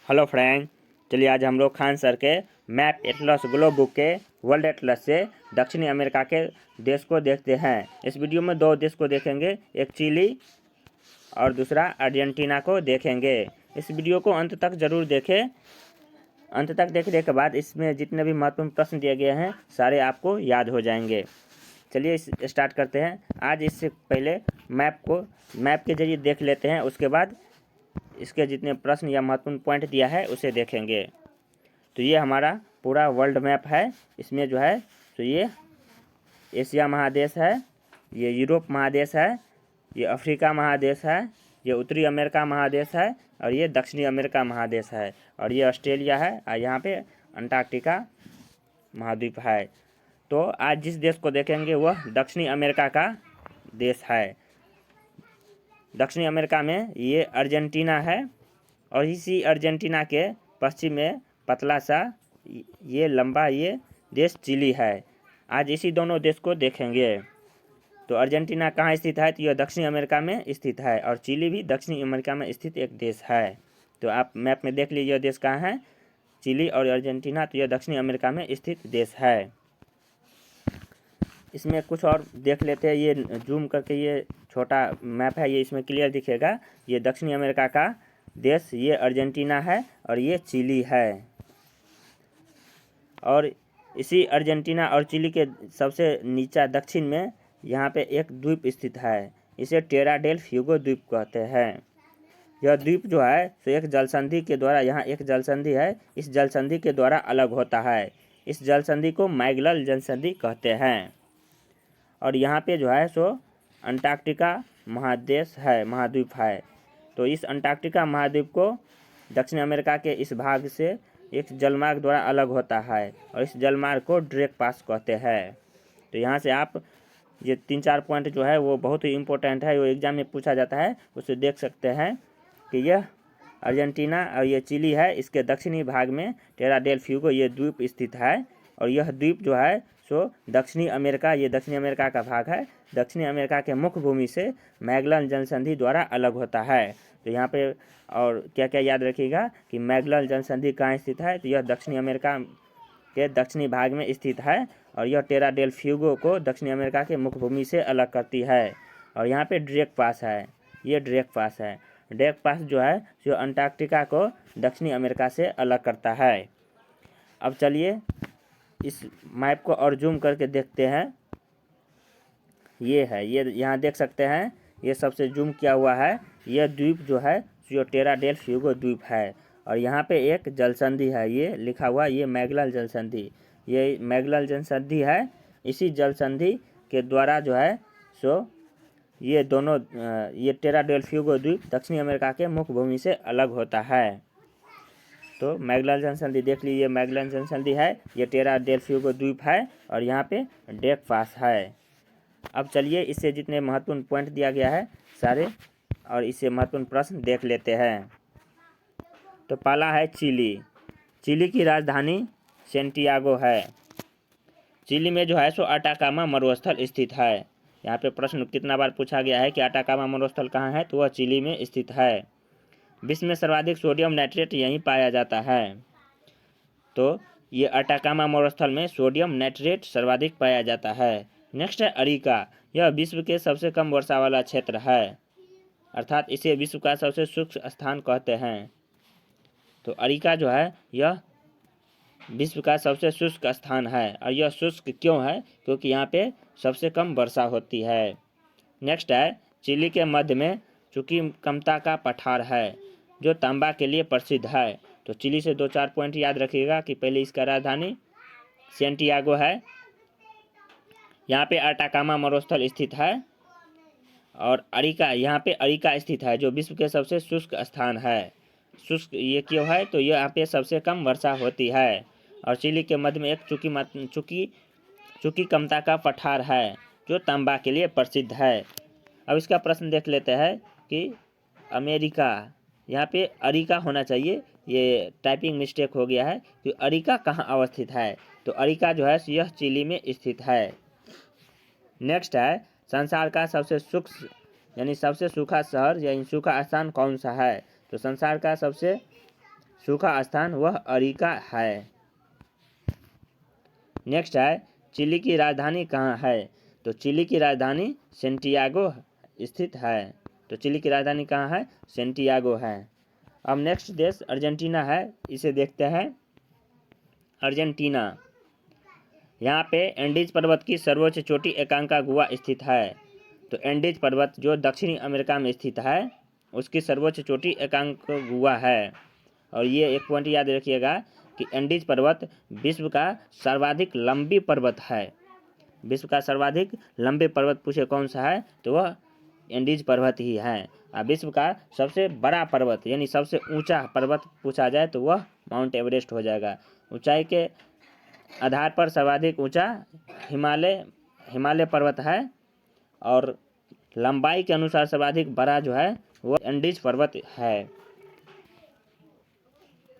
Hello friend, चलिए आज हम लोग खान सर के मैप एटलस ग्लोब बुक के वर्ल्ड एटलस से दक्षिणी अमेरिका के देश को देखते हैं। इस वीडियो में दो देश को देखेंगे, एक चिली और दूसरा अर्जेंटीना को देखेंगे। इस वीडियो को अंत तक जरूर देखें। अंत तक देखने के बाद इसमें जितने भी महत्वपूर्ण प्रश्न दिए गए हैं सारे आपको याद हो जाएंगे। चलिए स्टार्ट करते हैं। आज इससे पहले मैप के जरिए देख लेते हैं, उसके बाद इसके जितने प्रश्न या महत्वपूर्ण पॉइंट दिया है उसे देखेंगे। तो ये हमारा पूरा वर्ल्ड मैप है। इसमें जो है तो ये एशिया महादेश है, ये यूरोप महादेश है, ये अफ्रीका महादेश है, ये उत्तरी अमेरिका महादेश है और ये दक्षिणी अमेरिका महादेश है और ये ऑस्ट्रेलिया है और यहाँ पे अंटार्कटिका महाद्वीप है। तो आज जिस देश को देखेंगे वह दक्षिणी अमेरिका का देश है। दक्षिणी अमेरिका में ये अर्जेंटीना है और इसी अर्जेंटीना के पश्चिम में पतला सा ये लंबा ये देश चिली है। आज इसी दोनों देश को देखेंगे। तो अर्जेंटीना कहाँ स्थित है? तो यह दक्षिणी अमेरिका में स्थित है और चिली भी दक्षिणी अमेरिका में स्थित एक देश है। तो आप मैप में देख लीजिए यह देश कहाँ है, चिली और अर्जेंटीना। तो यह दक्षिणी अमेरिका में स्थित देश है। इसमें कुछ और देख लेते हैं। ये जूम करके ये छोटा मैप है, ये इसमें क्लियर दिखेगा। ये दक्षिणी अमेरिका का देश ये अर्जेंटीना है और ये चिली है। और इसी अर्जेंटीना और चिली के सबसे नीचा दक्षिण में यहाँ पे एक द्वीप स्थित है, इसे टेरा डेल फ्यूगो द्वीप कहते हैं। यह द्वीप जो है तो एक जलसंधि के द्वारा, यहाँ एक जलसंधि है, इस जलसंधि के द्वारा अलग होता है। इस जलसंधि को मैगेलन जलसंधि कहते हैं। और यहाँ पे जो है सो अंटार्कटिका महादेश है, महाद्वीप है। तो इस अंटार्कटिका महाद्वीप को दक्षिण अमेरिका के इस भाग से एक जलमार्ग द्वारा अलग होता है और इस जलमार्ग को ड्रेक पास कहते हैं। तो यहाँ से आप ये 3-4 पॉइंट जो है वो बहुत ही इम्पोर्टेंट है, वो एग्जाम में पूछा जाता है, उसे देख सकते हैं कि यह अर्जेंटीना और ये चिली है, इसके दक्षिणी भाग में टेरा डेल फ्यूगो ये द्वीप स्थित है। और यह द्वीप जो है सो दक्षिणी अमेरिका, ये दक्षिणी अमेरिका का भाग है, दक्षिणी अमेरिका के मुख्य भूमि से मैगेलन जलसंधि द्वारा अलग होता है। तो यहाँ पे और क्या क्या याद रखिएगा कि मैगेलन जलसंधि कहाँ स्थित है? तो यह दक्षिणी अमेरिका के दक्षिणी भाग में स्थित है और यह टेरा डेल फ्यूगो को दक्षिणी अमेरिका के मुख्य भूमि से अलग करती है। और यहाँ पे ड्रेक पास है, ये ड्रेक पास है। ड्रेक पास जो है जो अंटार्कटिका को दक्षिणी अमेरिका से अलग करता है। अब चलिए इस मैप को और जूम करके देखते हैं। ये है, ये यहाँ देख सकते हैं, ये सबसे जूम किया हुआ है। यह द्वीप जो है जो टेरा डेल फ्यूगो द्वीप है और यहाँ पे एक जलसंधि है, ये लिखा हुआ, ये मैगेलन जलसंधि, ये मैगेलन जलसंधि है। इसी जलसंधि के द्वारा जो है सो ये दोनों ये टेरा डेल फ्यूगो द्वीप दक्षिणी अमेरिका के मुख्य भूमि से अलग होता है। तो मैगेलन जलसंधि देख लीजिए, मैगेलन जलसंधि है, ये टेरा डेल फ्यूगो द्वीप है और यहाँ पे ड्रेक पास है। अब चलिए इससे जितने महत्वपूर्ण पॉइंट दिया गया है सारे और इससे महत्वपूर्ण प्रश्न देख लेते हैं। तो पहला है चिली। चिली की राजधानी सेंटियागो है। चिली में जो है सो अटाकामा मरुस्थल स्थित है। यहाँ पे प्रश्न कितना बार पूछा गया है कि अटाकामा मरुस्थल कहाँ है? तो वह चिली में स्थित है। विश्व में सर्वाधिक सोडियम नाइट्रेट यहीं पाया जाता है। तो ये अटाकामा मरुस्थल में सोडियम नाइट्रेट सर्वाधिक पाया जाता है। नेक्स्ट है अरिका। यह विश्व के सबसे कम वर्षा वाला क्षेत्र है, अर्थात इसे विश्व का सबसे शुष्क स्थान कहते हैं। तो अरिका जो है यह विश्व का सबसे शुष्क स्थान है और यह शुष्क क्यों है? क्योंकि यहाँ पे सबसे कम वर्षा होती है। नेक्स्ट है चिली के मध्य में चूंकि कमता का पठार है जो तांबा के लिए प्रसिद्ध है। तो चिली से 2-4 पॉइंट याद रखिएगा कि पहले इसका राजधानी सेंटियागो है, यहाँ पे अटाकामा मरुस्थल स्थित है और अरिका, यहाँ पे अरिका स्थित है जो विश्व के सबसे शुष्क स्थान है। शुष्क ये क्यों है? तो यहाँ पे सबसे कम वर्षा होती है। और चिली के मध्य में एक चूंकि कमता का पठार है जो तांबा के लिए प्रसिद्ध है। अब इसका प्रश्न देख लेते हैं कि अमेरिका, यहाँ पे अरिका होना चाहिए, ये टाइपिंग मिस्टेक हो गया है। तो अरिका कहाँ अवस्थित है? तो अरिका जो है यह चिली में स्थित है। नेक्स्ट है संसार का सबसे शुष्क यानी सबसे सूखा शहर यानी सूखा स्थान कौन सा है? तो संसार का सबसे सूखा स्थान वह अरिका है। नेक्स्ट है चिली की राजधानी कहाँ है? तो चिली की राजधानी सेंटियागो स्थित है। तो चिली की राजधानी कहाँ है? सेंटियागो है। अब नेक्स्ट देश अर्जेंटीना है, इसे देखते हैं। अर्जेंटीना, यहाँ पे एंडीज पर्वत की सर्वोच्च चोटी एकांकागुआ स्थित है। तो एंडीज पर्वत जो दक्षिणी अमेरिका में स्थित है उसकी सर्वोच्च चोटी एकांकागुआ है। और ये एक पॉइंट याद रखिएगा कि एंडीज पर्वत विश्व का सर्वाधिक लंबी पर्वत है। विश्व का सर्वाधिक लंबे पर्वत पूछे कौन सा है तो वह एंडीज पर्वत ही है। और विश्व का सबसे बड़ा पर्वत यानी सबसे ऊंचा पर्वत पूछा जाए तो वह माउंट एवरेस्ट हो जाएगा। ऊंचाई के आधार पर सर्वाधिक ऊंचा हिमालय पर्वत है और लंबाई के अनुसार सर्वाधिक बड़ा जो है वह एंडीज पर्वत है।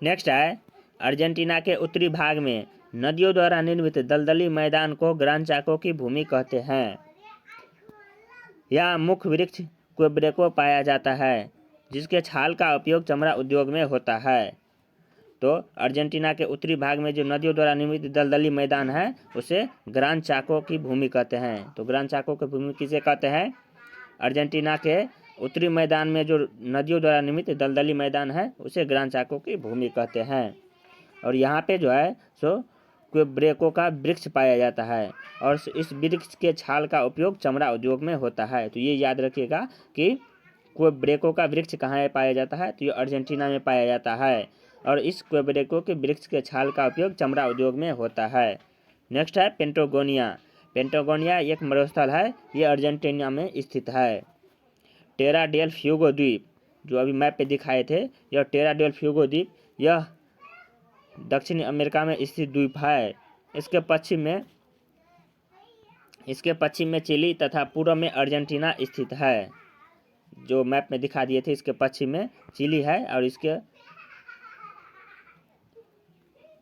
नेक्स्ट है अर्जेंटीना के उत्तरी भाग में नदियों द्वारा निर्मित दलदली मैदान को ग्रान चाको की भूमि कहते हैं। यह मुख्य वृक्ष क्वेब्रेको पाया जाता है जिसके छाल का उपयोग चमड़ा उद्योग में होता है। तो अर्जेंटीना के उत्तरी भाग में जो नदियों द्वारा निर्मित दलदली मैदान है उसे ग्रान चाको की भूमि कहते हैं। तो ग्रान चाको की भूमि किसे कहते हैं? अर्जेंटीना के उत्तरी मैदान में जो नदियों द्वारा निर्मित दलदली मैदान है उसे ग्रान चाको की भूमि कहते हैं। और यहाँ पे जो है सो क्वेब्रेको का वृक्ष पाया जाता है और इस वृक्ष के छाल का उपयोग चमड़ा उद्योग में होता है। तो ये याद रखिएगा कि क्वेब्रेको का वृक्ष कहाँ पाया जाता है तो ये अर्जेंटीना में पाया जाता है और इस क्वेब्रेको के वृक्ष के छाल का उपयोग चमड़ा उद्योग में होता है। नेक्स्ट है पेंटागोनिया। पेंटागोनिया एक मरुस्थल है, ये अर्जेंटीना में स्थित है। टेरा डेल फ्यूगो द्वीप जो अभी मैप पे दिखाए थे, यह टेरा डेल फ्यूगो द्वीप यह दक्षिणी अमेरिका में स्थित द्वीप है। इसके पश्चिम में चिली तथा पूर्व में अर्जेंटीना स्थित है। जो मैप में दिखा दिए थे इसके पश्चिम में चिली है और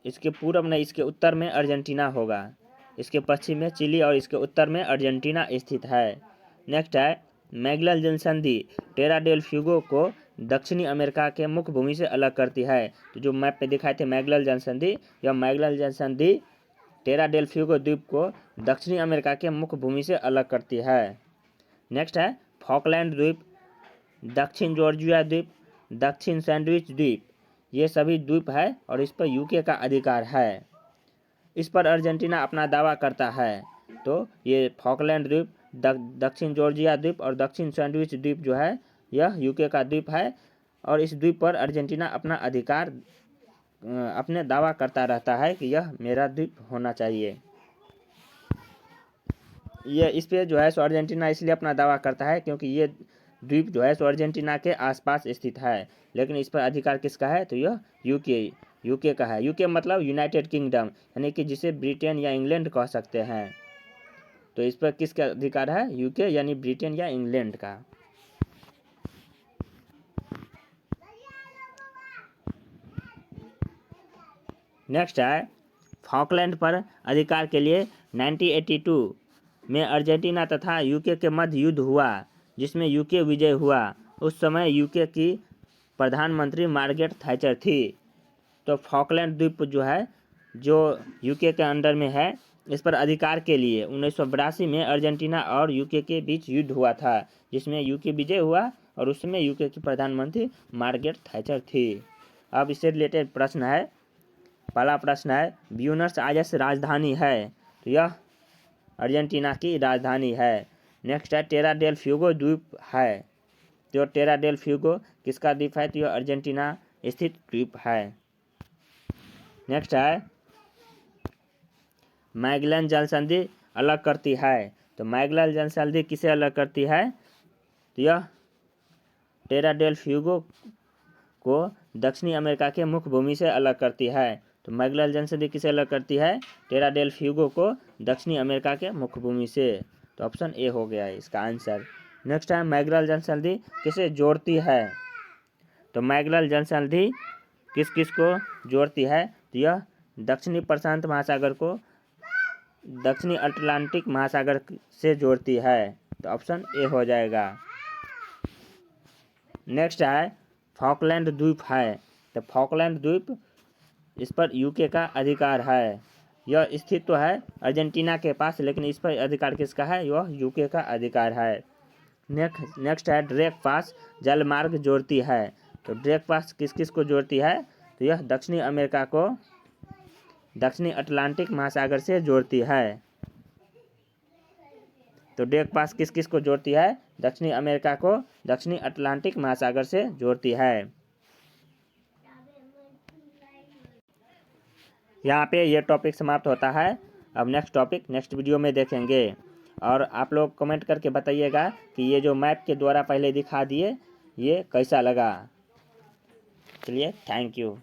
इसके पूर्व नहीं इसके उत्तर में अर्जेंटीना होगा। इसके पश्चिम में चिली और इसके उत्तर में अर्जेंटीना स्थित है। नेक्स्ट है मैगेलन जलसंधि टेरा डेल फ्यूगो को दक्षिणी अमेरिका के मुख्य भूमि से अलग करती है। तो जो मैप पे दिखाए थे मैगेलन जलसंधि, यह मैगेलन जलसंधि टेरा डेल फ्यूगो द्वीप को दक्षिणी अमेरिका के मुख्य भूमि से अलग करती है। नेक्स्ट है फॉकलैंड द्वीप, दक्षिण जॉर्जिया द्वीप, दक्षिण सैंडविच द्वीप, ये सभी द्वीप है और इस पर यूके का अधिकार है। इस पर अर्जेंटीना अपना दावा करता है। तो ये फॉकलैंड द्वीप, दक्षिण जॉर्जिया द्वीप और दक्षिण सैंडविच द्वीप जो है यह यूके का द्वीप है और इस द्वीप पर अर्जेंटीना अपना अधिकार अपने दावा करता रहता है कि यह मेरा द्वीप होना चाहिए। ये इस पे जो है सो अर्जेंटीना इसलिए अपना दावा करता है क्योंकि ये द्वीप जो है सो अर्जेंटीना के आसपास स्थित है, लेकिन इस पर अधिकार किसका है तो यह यूके का है। यूके मतलब यूनाइटेड किंगडम, यानी कि जिसे ब्रिटेन या इंग्लैंड कह सकते हैं। तो इस पर किसका अधिकार है? यूके यानी ब्रिटेन या इंग्लैंड का। नेक्स्ट है फॉकलैंड पर अधिकार के लिए 1982 में अर्जेंटीना तथा यूके के मध्य युद्ध हुआ जिसमें यूके विजय हुआ। उस समय यूके की प्रधानमंत्री मार्गरेट थैचर थी। तो फॉकलैंड द्वीप जो है जो यूके के अंडर में है, इस पर अधिकार के लिए 1982 में अर्जेंटीना और यूके के बीच युद्ध हुआ था जिसमें यूके विजय हुआ और उस समय यूके की प्रधानमंत्री मार्गरेट थैचर थी। अब इससे रिलेटेड प्रश्न है, पहला प्रश्न है ब्यूनस आयर्स राजधानी है? तो यह अर्जेंटीना की राजधानी है। नेक्स्ट है टेरा डेल फ्यूगो द्वीप है। तो टेरा डेल फ्यूगो किसका द्वीप है? तो यह अर्जेंटीना स्थित द्वीप है। नेक्स्ट है मैगेलन जलसंधि अलग करती है। तो मैगेलन जलसंधि किसे अलग करती है? तो यह टेरा डेल फ्यूगो को दक्षिणी अमेरिका के मुख्य भूमि से अलग करती है। तो मैगेलन जलसंधि किसे अलग करती है? टेरा डेल फ्यूगो को दक्षिणी अमेरिका के मुख्य भूमि से। तो ऑप्शन ए हो गया है इसका आंसर। नेक्स्ट है मैगेलन जलसंधि किसे जोड़ती है? तो मैगेलन जलसंधि किस किस को जोड़ती है? तो यह दक्षिणी प्रशांत महासागर को दक्षिणी अटलांटिक महासागर से जोड़ती है। तो ऑप्शन ए हो जाएगा। नेक्स्ट है फॉकलैंड द्वीप है, तो फॉकलैंड द्वीप, इस पर यूके का अधिकार है। यह स्थित तो है अर्जेंटीना के पास, लेकिन इस पर अधिकार किसका है? यह यूके का अधिकार है। नेक्स्ट है ड्रेक पास जलमार्ग जोड़ती है। तो ड्रेक पास किस किस को जोड़ती है? तो यह दक्षिणी अमेरिका को दक्षिणी अटलांटिक महासागर से जोड़ती है। तो ड्रेक पास किस किस को जोड़ती है? दक्षिणी अमेरिका को दक्षिणी अटलांटिक महासागर से जोड़ती है। यहाँ पे ये टॉपिक समाप्त होता है। अब नेक्स्ट टॉपिक नेक्स्ट वीडियो में देखेंगे। और आप लोग कमेंट करके बताइएगा कि ये जो मैप के द्वारा पहले दिखा दिए ये कैसा लगा। चलिए, थैंक यू।